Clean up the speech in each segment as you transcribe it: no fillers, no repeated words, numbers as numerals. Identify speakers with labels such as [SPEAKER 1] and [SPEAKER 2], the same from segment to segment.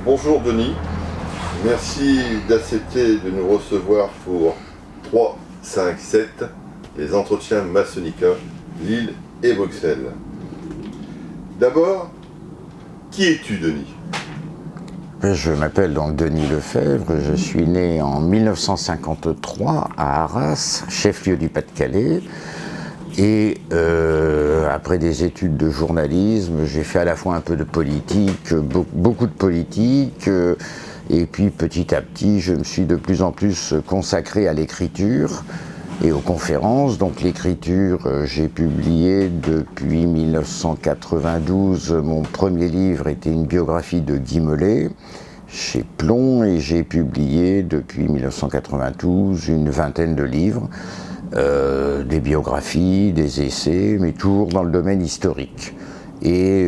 [SPEAKER 1] Bonjour Denis, merci d'accepter de nous recevoir pour 3, 5, 7, les entretiens Masonica, Lille et Bruxelles. D'abord, qui es-tu Denis?
[SPEAKER 2] Je m'appelle donc Denis Lefebvre, je suis né en 1953 à Arras, chef-lieu du Pas-de-Calais. Et après des études de journalisme, j'ai fait à la fois un peu de politique, beaucoup de politique, et puis petit à petit, je me suis de plus en plus consacré à l'écriture et aux conférences. Donc l'écriture, j'ai publié depuis 1992, mon premier livre était une biographie de Guy Mollet, chez Plon, et j'ai publié depuis 1992 une vingtaine de livres. Des biographies, des essais, mais toujours dans le domaine historique. Et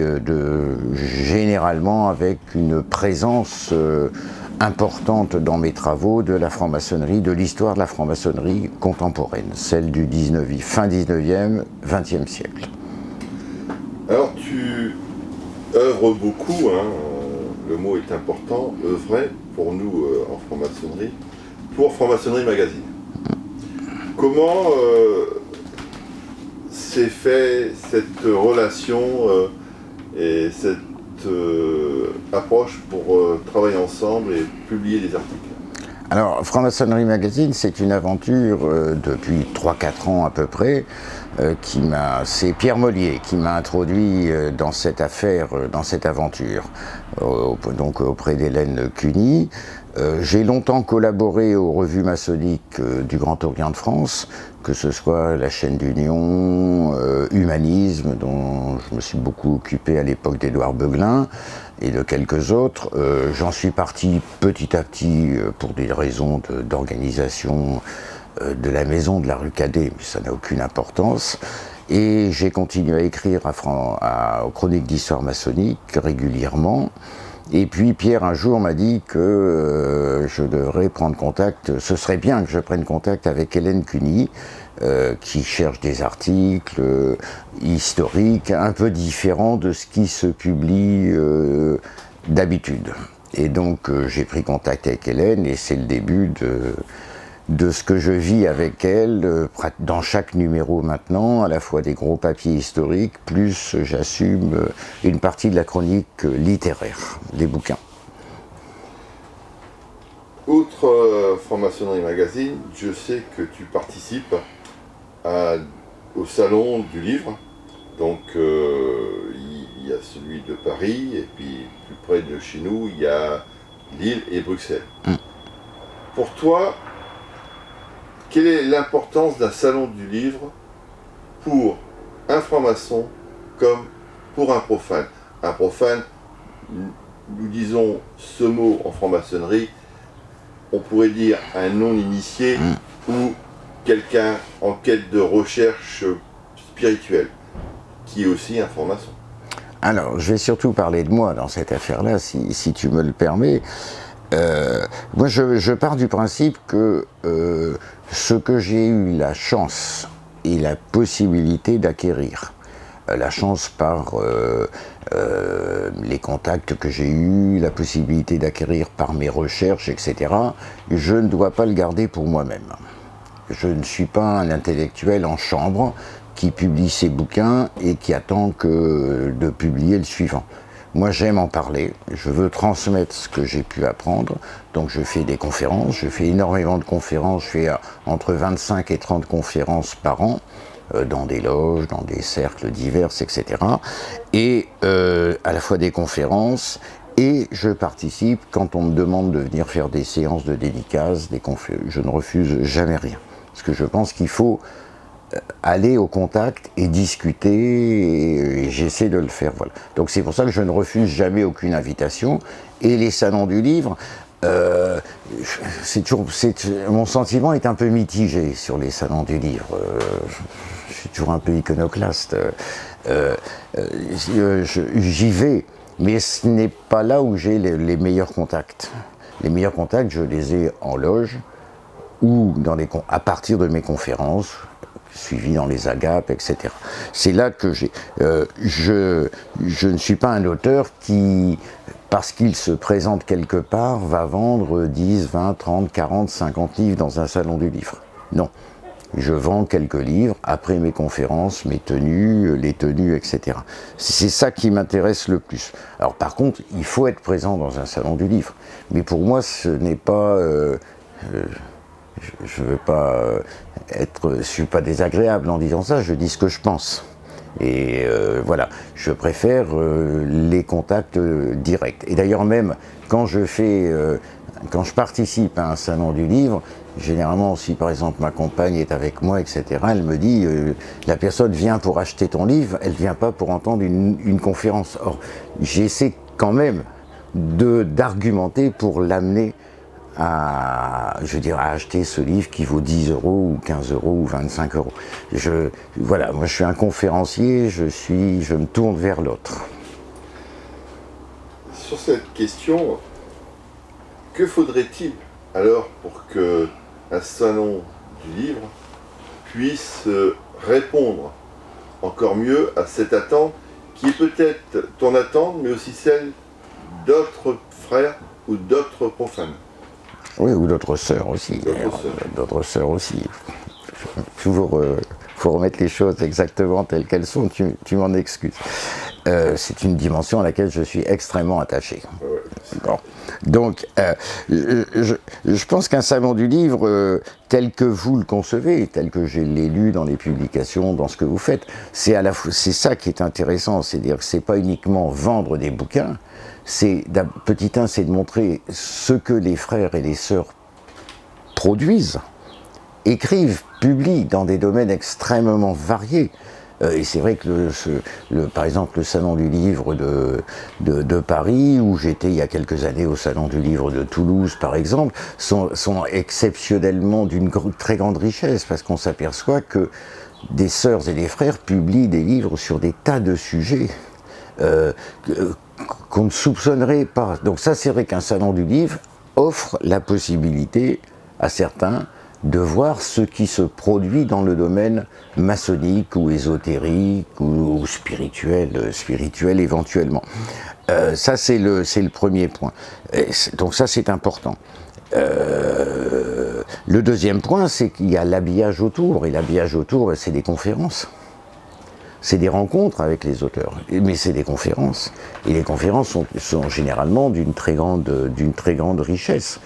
[SPEAKER 2] généralement avec une présence importante dans mes travaux de la franc-maçonnerie, de l'histoire de la franc-maçonnerie contemporaine, celle du fin 19e, 20e siècle.
[SPEAKER 1] Alors tu œuvres beaucoup, le mot est important, œuvrer pour nous en franc-maçonnerie, pour Franc-Maçonnerie Magazine. Comment s'est fait cette relation et cette approche pour travailler ensemble et publier des articles?
[SPEAKER 2] Alors, Franc-Maçonnerie Magazine, c'est une aventure depuis 3-4 ans à peu près, c'est Pierre Mollier qui m'a introduit dans cette affaire, dans cette aventure, donc auprès d'Hélène Cuny. J'ai longtemps collaboré aux revues maçonniques du Grand Orient de France, que ce soit la chaîne d'Union, Humanisme, dont je me suis beaucoup occupé à l'époque d'Édouard Beuglin, et de quelques autres. J'en suis parti petit à petit pour des raisons d'organisation de la maison de la rue Cadet, mais ça n'a aucune importance. Et j'ai continué à écrire aux chroniques d'histoire maçonnique régulièrement. Et puis Pierre un jour m'a dit que je devrais prendre contact, ce serait bien que je prenne contact avec Hélène Cuny, qui cherche des articles historiques un peu différents de ce qui se publie d'habitude. Et donc j'ai pris contact avec Hélène et c'est le début de ce que je vis avec elle dans chaque numéro maintenant, à la fois des gros papiers historiques, plus j'assume une partie de la chronique littéraire, des bouquins.
[SPEAKER 1] Outre Franc-Maçonnerie Magazine, je sais que tu participes au salon du livre, donc il y a celui de Paris, et puis plus près de chez nous, il y a Lille et Bruxelles. Pour toi, quelle est l'importance d'un salon du livre pour un franc-maçon comme pour un profane? Un profane, nous disons ce mot en franc-maçonnerie, on pourrait dire un non-initié ou quelqu'un en quête de recherche spirituelle, qui est aussi un franc-maçon.
[SPEAKER 2] Alors, je vais surtout parler de moi dans cette affaire-là, si tu me le permets. Moi, je pars du principe que ce que j'ai eu la chance et la possibilité d'acquérir, la chance par les contacts que j'ai eus, la possibilité d'acquérir par mes recherches, etc., je ne dois pas le garder pour moi-même. Je ne suis pas un intellectuel en chambre qui publie ses bouquins et qui attend de publier le suivant. Moi, j'aime en parler, je veux transmettre ce que j'ai pu apprendre, donc je fais des conférences, je fais énormément de conférences, je fais entre 25 et 30 conférences par an, dans des loges, dans des cercles divers, etc. Et à la fois des conférences, et je participe quand on me demande de venir faire des séances de dédicaces, je ne refuse jamais rien. Parce que je pense qu'il faut aller au contact et discuter, et j'essaie de le faire. Voilà. Donc c'est pour ça que je ne refuse jamais aucune invitation. Et les salons du livre, mon sentiment est un peu mitigé sur les salons du livre. Je suis toujours un peu iconoclaste. J'y vais, mais ce n'est pas là où j'ai les meilleurs contacts. Les meilleurs contacts, je les ai en loge ou à partir de mes conférences, suivi dans les agapes, etc. C'est là que je ne suis pas un auteur qui parce qu'il se présente quelque part, va vendre 10, 20, 30, 40, 50 livres dans un salon du livre. Non. Je vends quelques livres après mes conférences, mes tenues, les tenues, etc. C'est ça qui m'intéresse le plus. Alors par contre, il faut être présent dans un salon du livre. Mais pour moi, ce n'est pas... je ne veux pas je suis pas désagréable en disant ça, je dis ce que je pense. Et voilà, je préfère les contacts directs. Et d'ailleurs même, quand je participe à un salon du livre, généralement, si par exemple ma compagne est avec moi, etc., elle me dit la personne vient pour acheter ton livre, elle ne vient pas pour entendre une conférence. Or, j'essaie quand même d'argumenter pour l'amener à acheter ce livre qui vaut 10 € ou 15 € ou 25 €. Voilà, moi je suis un conférencier, je me tourne vers l'autre.
[SPEAKER 1] Sur cette question, que faudrait-il alors pour que un salon du livre puisse répondre encore mieux à cette attente qui est peut-être ton attente, mais aussi celle d'autres frères ou d'autres profanes?
[SPEAKER 2] Oui, ou d'autres sœurs aussi. D'autres sœurs aussi. Toujours, faut remettre les choses exactement telles qu'elles sont, tu m'en excuses. C'est une dimension à laquelle je suis extrêmement attaché. Bon. Donc, je pense qu'un salon du livre, tel que vous le concevez, tel que je l'ai lu dans les publications, dans ce que vous faites, c'est ça qui est intéressant, c'est-à-dire que c'est pas uniquement vendre des bouquins, petit 1, c'est de montrer ce que les frères et les sœurs produisent, écrivent, publient dans des domaines extrêmement variés. Et c'est vrai que par exemple le salon du livre de Paris, où j'étais il y a quelques années au salon du livre de Toulouse par exemple, sont exceptionnellement d'une très grande richesse, parce qu'on s'aperçoit que des sœurs et des frères publient des livres sur des tas de sujets qu'on ne soupçonnerait pas. Donc ça, c'est vrai qu'un salon du livre offre la possibilité à certains de voir ce qui se produit dans le domaine maçonnique ou ésotérique ou spirituel éventuellement. Ça, c'est le premier point. Donc ça, c'est important. Le deuxième point, c'est qu'il y a l'habillage autour, et l'habillage autour, c'est des conférences. C'est des rencontres avec les auteurs, mais c'est des conférences. Et les conférences sont généralement d'une très grande richesse.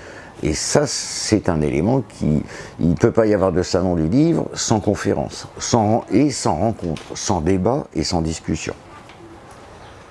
[SPEAKER 2] Et ça, c'est un élément il ne peut pas y avoir de salon du livre sans conférence, sans rencontre, sans débat et sans discussion.